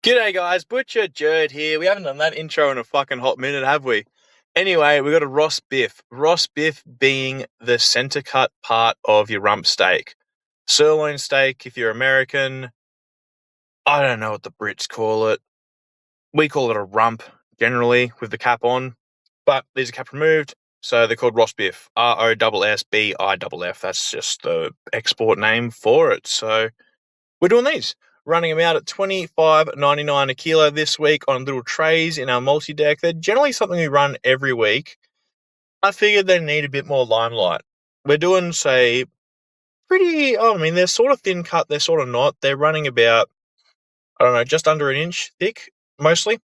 G'day guys, Butcher Jerd here. We haven't done that intro in a fucking hot minute, have we? Anyway, we got a ross biff. Ross biff being the center cut part of your rump steak. Sirloin steak, if you're American, I don't know what the Brits call it. We call it a rump, generally, with the cap on. But these are cap removed, so they're called ross biff. ROSSBIFF. That's just the export name for it. So we're doing these. Running them out at $25.99 a kilo this week on little trays in our multi-deck. They're generally something we run every week. I figured they need a bit more limelight. We're doing, say, they're sort of thin cut, they're sort of not. They're running about, I don't know, just under an inch thick, mostly.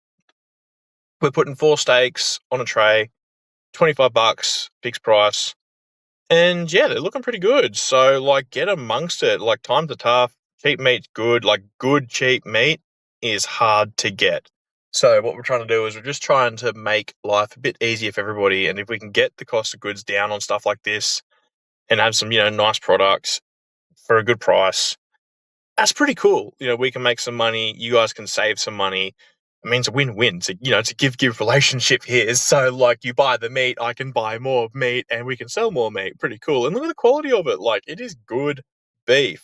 We're putting 4 steaks on a tray, $25, fixed price. And yeah, they're looking pretty good. So, get amongst it. Times are tough. Cheap meat's good. Good cheap meat is hard to get. So, what we're trying to do is we're just trying to make life a bit easier for everybody. And if we can get the cost of goods down on stuff like this and have some, nice products for a good price, that's pretty cool. We can make some money. You guys can save some money. It means a win-win. So, it's a give-give relationship here. So, you buy the meat, I can buy more meat, and we can sell more meat. Pretty cool. And look at the quality of it. It is good beef.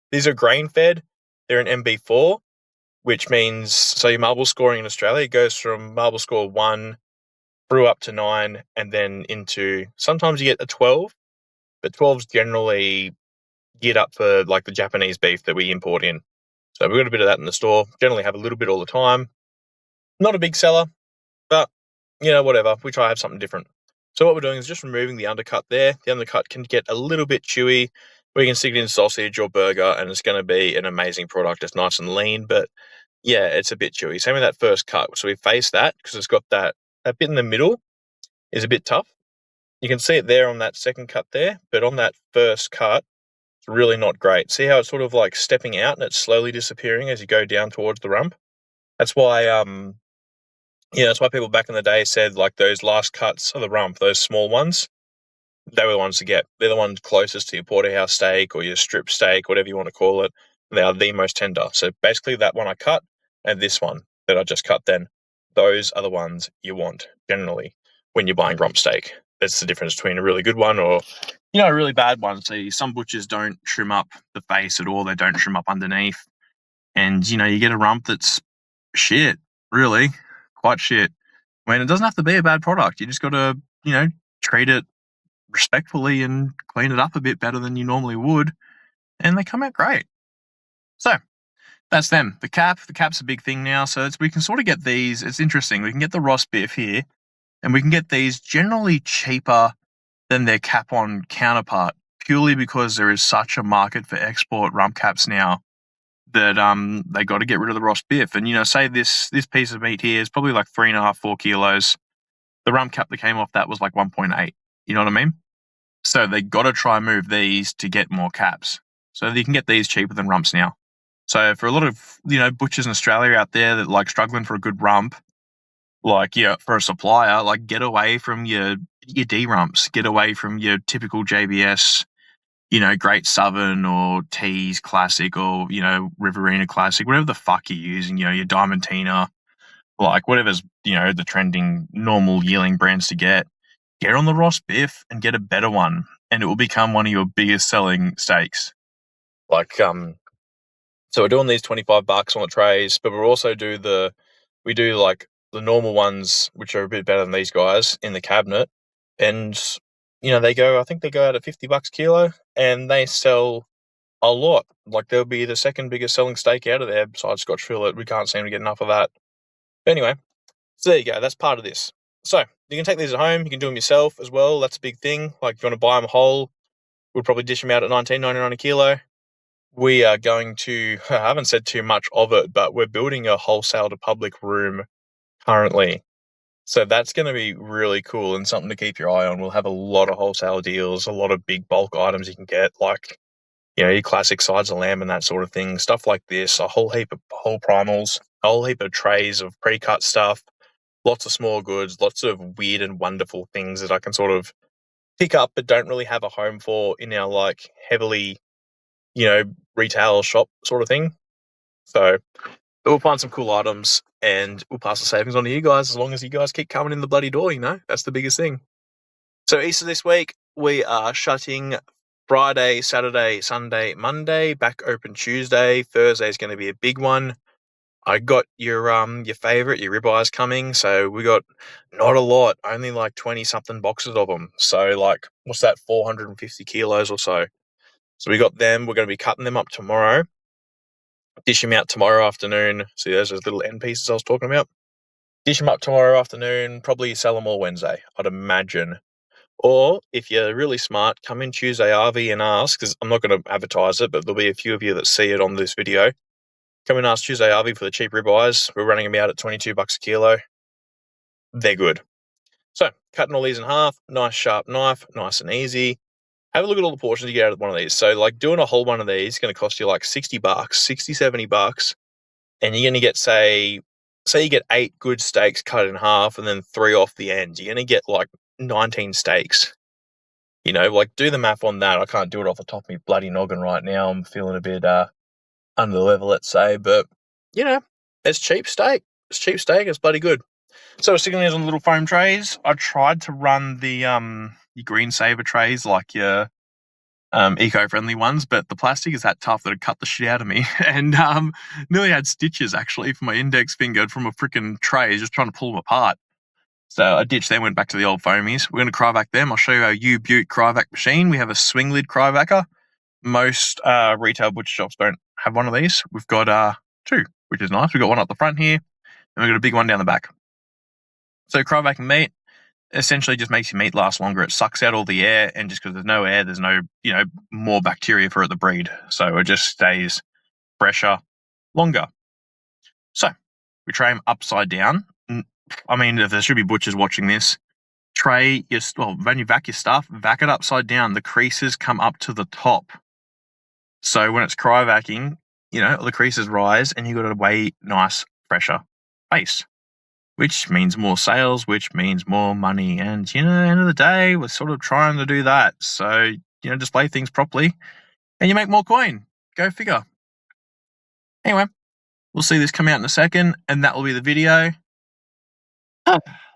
These are grain-fed. They're an MB4, which means, so your marble scoring in Australia goes from marble score 1 through up to 9, and then into, sometimes you get a 12, but 12's generally geared up for, the Japanese beef that we import in. So we've got a bit of that in the store. Generally have a little bit all the time. Not a big seller, but, whatever. We try to have something different. So what we're doing is just removing the undercut there. The undercut can get a little bit chewy. We can stick it in sausage or burger, and it's going to be an amazing product. It's nice and lean, but, yeah, it's a bit chewy. Same with that first cut. So we face that because it's got that bit in the middle is a bit tough. You can see it there on that second cut there, but on that first cut, it's really not great. See how it's sort of stepping out and it's slowly disappearing as you go down towards the rump? That's why that's why people back in the day said those last cuts of the rump, those small ones, they were the ones to get. They're the ones closest to your porterhouse steak or your strip steak, whatever you want to call it. They are the most tender. So basically that one I cut and this one that I just cut then, those are the ones you want generally when you're buying rump steak. That's the difference between a really good one or, a really bad one. See, some butchers don't trim up the face at all. They don't trim up underneath. And, you get a rump that's shit, really, quite shit. I mean, it doesn't have to be a bad product. You just got to, treat it respectfully and clean it up a bit better than you normally would, and they come out great. So that's them. The cap's a big thing now, so we can sort of get these. It's interesting. We can get the ross biff here, and we can get these generally cheaper than their cap on counterpart, purely because there is such a market for export rump caps now that they got to get rid of the ross biff. And say this piece of meat here is probably 3.5-4 kilos. The rump cap that came off that was 1.8. You know what I mean? So they got to try and move these to get more caps. So you can get these cheaper than rumps now. So for a lot of, butchers in Australia out there that struggling for a good rump, for a supplier, get away from your D rumps, get away from your typical JBS, Great Southern or Tees Classic or, Riverina Classic, whatever the fuck you're using, your Diamantina, whatever's, the trending normal yearling brands to get on the ross biff and get a better one, and it will become one of your biggest selling steaks. So we're doing these $25 on the trays, but we're also the normal ones, which are a bit better than these guys in the cabinet. And, I think they go out at $50 a kilo, and they sell a lot. They'll be the second biggest selling steak out of there besides Scotch fillet. We can't seem to get enough of that. But anyway, so there you go. That's part of this. So you can take these at home. You can do them yourself as well. That's a big thing. If you want to buy them whole, we'll probably dish them out at $19.99 a kilo. We are going to, I haven't said too much of it, but we're building a wholesale to public room currently. So that's going to be really cool and something to keep your eye on. We'll have a lot of wholesale deals, a lot of big bulk items you can get, your classic sides of lamb and that sort of thing. Stuff like this, a whole heap of whole primals, a whole heap of trays of pre-cut stuff, lots of small goods, lots of weird and wonderful things that I can sort of pick up but don't really have a home for in our heavily, retail shop sort of thing. So But we'll find some cool items and we'll pass the savings on to you guys as long as you guys keep coming in the bloody door, you know? That's the biggest thing. So Easter this week, we are shutting Friday, Saturday, Sunday, Monday, back open Tuesday. Thursday is going to be a big one. I got your favorite, your ribeyes coming. So we got not a lot, only like 20 something boxes of them. So like, what's that, 450 kilos or so. So we got them. We're going to be cutting them up tomorrow. Dish them out tomorrow afternoon. See, those are the little end pieces I was talking about. Dish them up tomorrow afternoon. Probably sell them all Wednesday, I'd imagine. Or if you're really smart, come in Tuesday RV and ask, because I'm not going to advertise it, but there'll be a few of you that see it on this video. Come and ask Tuesday RV for the cheap ribeyes. We're running them out at $22 a kilo. They're good. So, cutting all these in half, nice sharp knife, nice and easy. Have a look at all the portions you get out of one of these. So, like, doing a whole one of these is going to cost you like $60, $70, and you're going to get, say you get 8 good steaks cut in half and then 3 off the ends. You're going to get like 19 steaks. You know, like, do the math on that. I can't do it off the top of my bloody noggin right now. I'm feeling a bit under the level, let's say. But, you know, it's cheap steak. It's cheap steak. It's bloody good. So we're sticking these on little foam trays. I tried to run the your green saver trays, like your eco-friendly ones, but the plastic is that tough that it cut the shit out of me. And nearly had stitches, actually, for my index finger from a freaking tray, just trying to pull them apart. So I ditched them, went back to the old foamies. We're going to cryovac them. I'll show you our U-Butte cryovac machine. We have a swing lid cryovacer. Most retail butcher shops don't have one of these. We've got 2, which is nice. We've got one up the front here, and we've got a big one down the back. So cryovacing meat essentially just makes your meat last longer. It sucks out all the air, and just because there's no air, there's no, more bacteria for it to breed. So it just stays fresher longer. So we tray them upside down. I mean, if there should be butchers watching this, when you vac your stuff, vac it upside down. The creases come up to the top. So when it's cryovacking, the creases rise and you've got a way nice, fresher base, which means more sales, which means more money. And, at the end of the day, we're sort of trying to do that. So, display things properly and you make more coin. Go figure. Anyway, we'll see this come out in a second and that will be the video.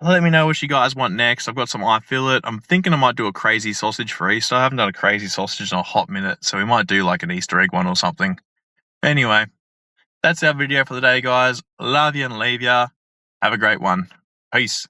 Let me know what you guys want next. I've got some eye fillet. I'm thinking I might do a crazy sausage for Easter. I haven't done a crazy sausage in a hot minute, so we might do like an Easter egg one or something. Anyway, that's our video for the day, guys. Love you and leave ya. Have a great one. Peace.